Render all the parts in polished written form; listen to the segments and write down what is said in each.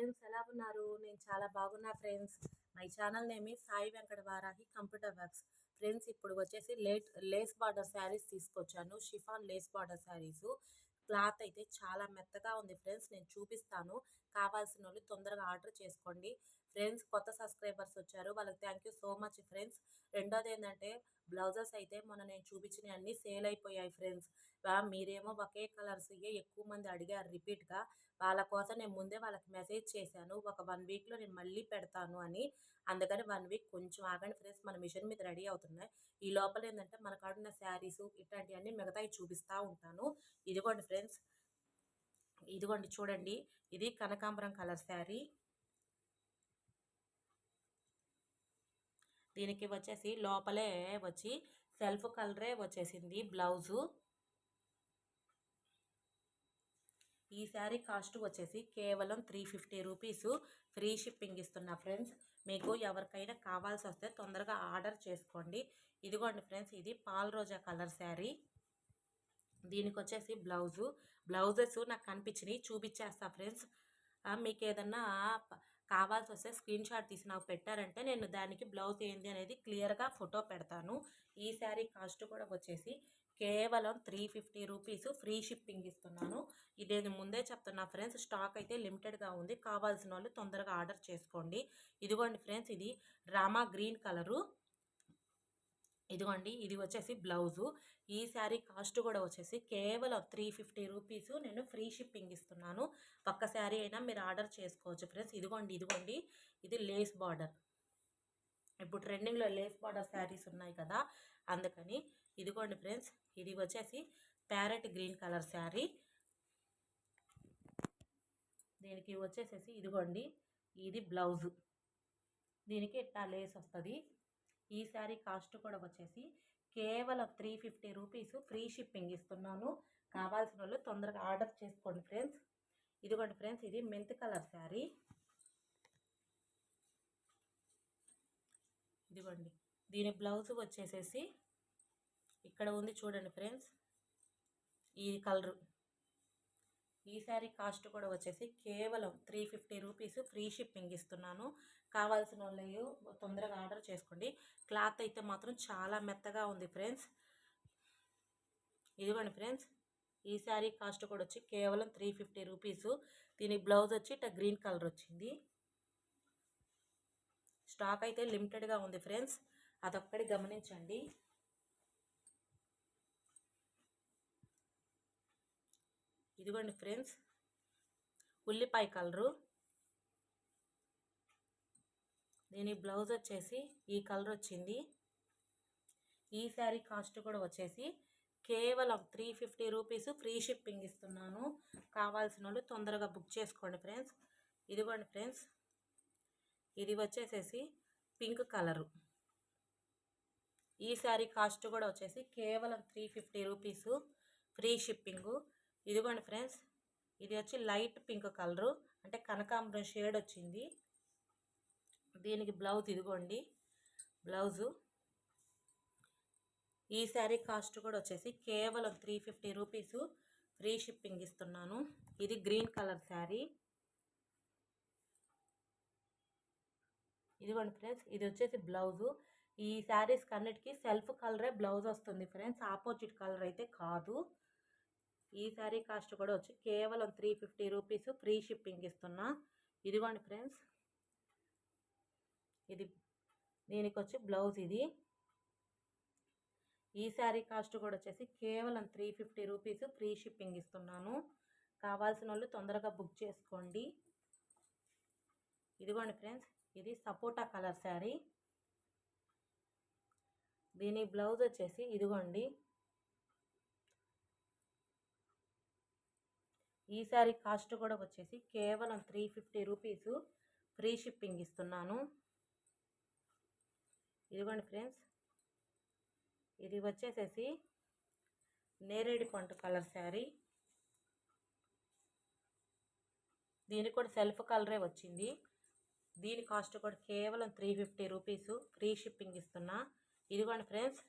Friends, ఎలా ఉన్నారు? నేను చాలా బాగున్నా friends. My channel name Sai Venkata Varahi computer works. Friends, ఇప్పుడు వచ్చేసి లేస్ బార్డర్ శారీస్ తీసుకొచ్చాను. Chiffon lace border saris. Cloth అయితే చాలా మెత్తగా ఉంది ఫ్రెండ్స్. నేను చూపిస్తాను. కావాల్సిన వాళ్ళు తొందరగా ఆర్డర్ చేసుకోండి ఫ్రెండ్స్. కొత్త సబ్స్క్రైబర్స్ వచ్చారు, వాళ్ళకి thank you so much friends. రెండోది ఏంటంటే బ్లౌజెస్ అయితే మొన్న నేను చూపించినవి అన్నీ సేల్ అయిపోయాయి ఫ్రెండ్స్. మీరేమో ఒకే కలర్స్ ఎక్కువ మంది అడిగారు రిపీట్గా. వాళ్ళ కోసం నేను ముందే వాళ్ళకి మెసేజ్ చేశాను, ఒక 1 వీక్లో నేను మళ్ళీ పెడతాను అని. అందుకని 1 వీక్ కొంచెం ఆగండి ఫ్రెండ్స్. మన మిషన్ మీద రెడీ అవుతున్నాయి. ఈ లోపల ఏంటంటే మన కాడున్న శారీస్ ఇట్లాంటివన్నీ మిగతాయి చూపిస్తూ ఉంటాను. ఇదిగోండి ఫ్రెండ్స్, ఇదిగోండి చూడండి. ఇది కనకాంబరం కలర్ శారీ. దీనికి వచ్చేసి లోపలే వచ్చి సెల్ఫ్ కలరే వచ్చేసింది బ్లౌజు. ఈ శారీ కాస్ట్ వచ్చేసి కేవలం 350 రూపీస్. ఫ్రీ షిప్పింగ్ ఇస్తున్నా ఫ్రెండ్స్. మీకు ఎవరికైనా కావాల్సి వస్తే తొందరగా ఆర్డర్ చేసుకోండి. ఇదిగోండి ఫ్రెండ్స్, ఇది పాల్ రోజా కలర్ శారీ. దీనికి వచ్చేసి బ్లౌజెస్ నాకు కనిపించినాయి, చూపించేస్తా ఫ్రెండ్స్. మీకు ఏదన్నా కావాల్సి వస్తే స్క్రీన్ షాట్ తీసి నాకు పెట్టారంటే నేను దానికి బ్లౌజ్ ఏంది అనేది క్లియర్గా ఫోటో పెడతాను. ఈ శారీ కాస్ట్ కూడా వచ్చేసి కేవలం 350 రూపీస్. ఫ్రీ షిప్పింగ్ ఇస్తున్నాను. ఇది ముందే చెప్తున్నా ఫ్రెండ్స్, స్టాక్ అయితే లిమిటెడ్గా ఉంది. కావాల్సిన వాళ్ళు తొందరగా ఆర్డర్ చేసుకోండి. ఇదిగోండి ఫ్రెండ్స్, ఇది రామా గ్రీన్ కలరు. ఇదిగోండి, ఇది వచ్చేసి బ్లౌజు. ఈ శారీ కాస్ట్ కూడా వచ్చేసి కేవలం 350 రూపీస్. నేను ఫ్రీ షిప్పింగ్ ఇస్తున్నాను. ఒక్క శారీ అయినా మీరు ఆర్డర్ చేసుకోవచ్చు ఫ్రెండ్స్. ఇదిగోండి, ఇది లేస్ బార్డర్. ఇప్పుడు ట్రెండింగ్లో లేస్ బార్డర్ శారీస్ ఉన్నాయి కదా, అందుకని. ఇదిగోండి ఫ్రెండ్స్, ఇది వచ్చేసి ప్యారెట్ గ్రీన్ కలర్ శారీ. దీనికి వచ్చేసేసి ఇదిగోండి, ఇది బ్లౌజు. దీనికి ఇట్లా లేస్ వస్తుంది. ఈ శారీ కాస్ట్ కూడా వచ్చేసి కేవలం 350 రూపీస్. ఫ్రీ షిప్పింగ్ ఇస్తున్నాను. కావాల్సిన వాళ్ళు తొందరగా ఆర్డర్ చేసుకోండి ఫ్రెండ్స్. ఇదిగోండి ఫ్రెండ్స్, ఇది మెంత్ కలర్ శారీ. ఇదిగోండి, దీని బ్లౌజ్ వచ్చేసేసి ఇక్కడ ఉంది చూడండి ఫ్రెండ్స్, ఈ కలరు. ఈ శారీ కాస్ట్ కూడా వచ్చేసి కేవలం 350 రూపీస్. ఫ్రీ షిప్పింగ్ ఇస్తున్నాను. కావాల్సిన వాళ్ళు తొందరగా ఆర్డర్ చేసుకోండి. క్లాత్ అయితే మాత్రం చాలా మెత్తగా ఉంది ఫ్రెండ్స్. ఇదిగోండి ఫ్రెండ్స్, ఈ శారీ కాస్ట్ కూడా వచ్చి కేవలం 350 రూపీస్. దీని బ్లౌజ్ వచ్చి ఇట్లా గ్రీన్ కలర్ వచ్చింది. స్టాక్ అయితే లిమిటెడ్గా ఉంది ఫ్రెండ్స్, అదొక్కటి గమనించండి. ఇదిగోండి ఫ్రెండ్స్, ఉల్లిపాయ కలరు. దీని బ్లౌజ్ వచ్చేసి ఈ కలర్ వచ్చింది. ఈ శారీ కాస్ట్ కూడా వచ్చేసి కేవలం 350 రూపీస్. ఫ్రీ షిప్పింగ్ ఇస్తున్నాను. కావాల్సిన వాళ్ళు తొందరగా బుక్ చేసుకోండి ఫ్రెండ్స్. ఇదిగోండి ఫ్రెండ్స్, ఇది వచ్చేసేసి పింక్ కలరు. ఈ శారీ కాస్ట్ కూడా వచ్చేసి కేవలం 350 రూపీస్. Free shipping. ఇదిగోండి ఫ్రెండ్స్, ఇది వచ్చి లైట్ పింక్ కలరు, అంటే కనకాంబరం షేడ్ వచ్చింది. దీనికి బ్లౌజ్ ఇదిగోండి బ్లౌజు. ఈ శారీ కాస్ట్ కూడా వచ్చేసి కేవలం 350 రూపీస్. ఫ్రీ షిప్పింగ్ ఇస్తున్నాను. ఇది గ్రీన్ కలర్ శారీ. ఇదిగోండి ఫ్రెండ్స్, ఇది వచ్చేసి బ్లౌజు. ఈ శారీస్ అన్నిటికీ సెల్ఫ్ కలరే బ్లౌజ్ వస్తుంది ఫ్రెండ్స్, ఆపోజిట్ కలర్ అయితే కాదు. ఈ శారీ కాస్ట్ కూడా వచ్చి కేవలం 350 రూపీస్. ఫ్రీ షిప్పింగ్ ఇస్తున్నా. ఇదిగోండి ఫ్రెండ్స్, ఇది దీనికి వచ్చి బ్లౌజ్. ఇది ఈ శారీ కాస్ట్ కూడా వచ్చేసి కేవలం 350 రూపీస్. ఫ్రీ షిప్పింగ్ ఇస్తున్నాను. కావాల్సిన వాళ్ళు తొందరగా బుక్ చేసుకోండి. ఇదిగోండి ఫ్రెండ్స్, ఇది సపోటా కలర్ శారీ. దీని బ్లౌజ్ వచ్చేసి ఇదిగోండి. ఈ శారీ కాస్ట్ కూడా వచ్చేసి కేవలం 350 రూపీస్. ఫ్రీ షిప్పింగ్ ఇస్తున్నాను. ఇదిగోండి ఫ్రెండ్స్, ఇది వచ్చేసేసి నేరేడు పండు కలర్ శారీ. దీనికి కూడా సెల్ఫ్ కలరే వచ్చింది. దీని కాస్ట్ కూడా కేవలం 350 రూపీస్. ఫ్రీ షిప్పింగ్ ఇస్తున్నా. ఇదిగోండి friends,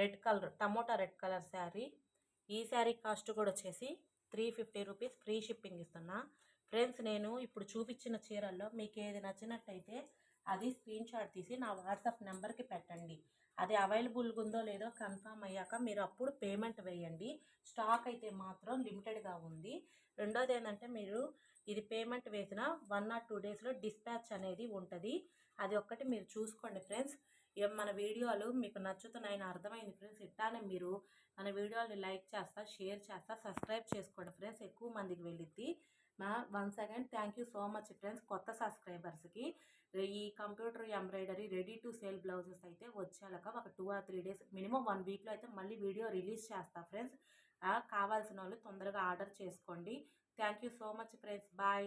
red colour, tomato red colour sari. ఈ శారీ కాస్ట్ కూడా వచ్చేసి 350 రూపీస్. ఫ్రీ షిప్పింగ్ ఇస్తున్నా. ఫ్రెండ్స్ నేను ఇప్పుడు చూపించిన చీరల్లో మీకు ఏది నచ్చినట్టయితే అది స్క్రీన్ షాట్ తీసి నా వాట్సాప్ నెంబర్కి పెట్టండి. అది అవైలబుల్గా ఉందో లేదో కన్ఫర్మ్ అయ్యాక మీరు అప్పుడు పేమెంట్ వేయండి. స్టాక్ అయితే మాత్రం లిమిటెడ్గా ఉంది. రెండోది ఏంటంటే మీరు ఇది పేమెంట్ వేసిన 1 or 2 డేస్లో డిస్పాచ్ అనేది ఉంటుంది. అది ఒక్కటి మీరు చూసుకోండి ఫ్రెండ్స్. మన వీడియోలు మీకు నచ్చుతున్నాయని అర్థమైంది ఫ్రెండ్స్. ఇట్లానే మీరు మన వీడియోని లైక్ చేస్తా, షేర్ చేస్తా, సబ్స్క్రైబ్ చేసుకోండి ఫ్రెండ్స్. ఎక్కువ మందికి వెళ్ళిద్ది. Once again thank you so much friends. కొత్త సబ్స్క్రైబర్స్కి ఈ computer embroidery ready to sale blouses అయితే వచ్చాక ఒక 2 or 3 డేస్ మినిమం 1 వీక్లో అయితే మళ్ళీ వీడియో రిలీజ్ చేస్తా ఫ్రెండ్స్. కావాల్సిన వాళ్ళు తొందరగా ఆర్డర్ చేసుకోండి. Thank you so much friends. Bye.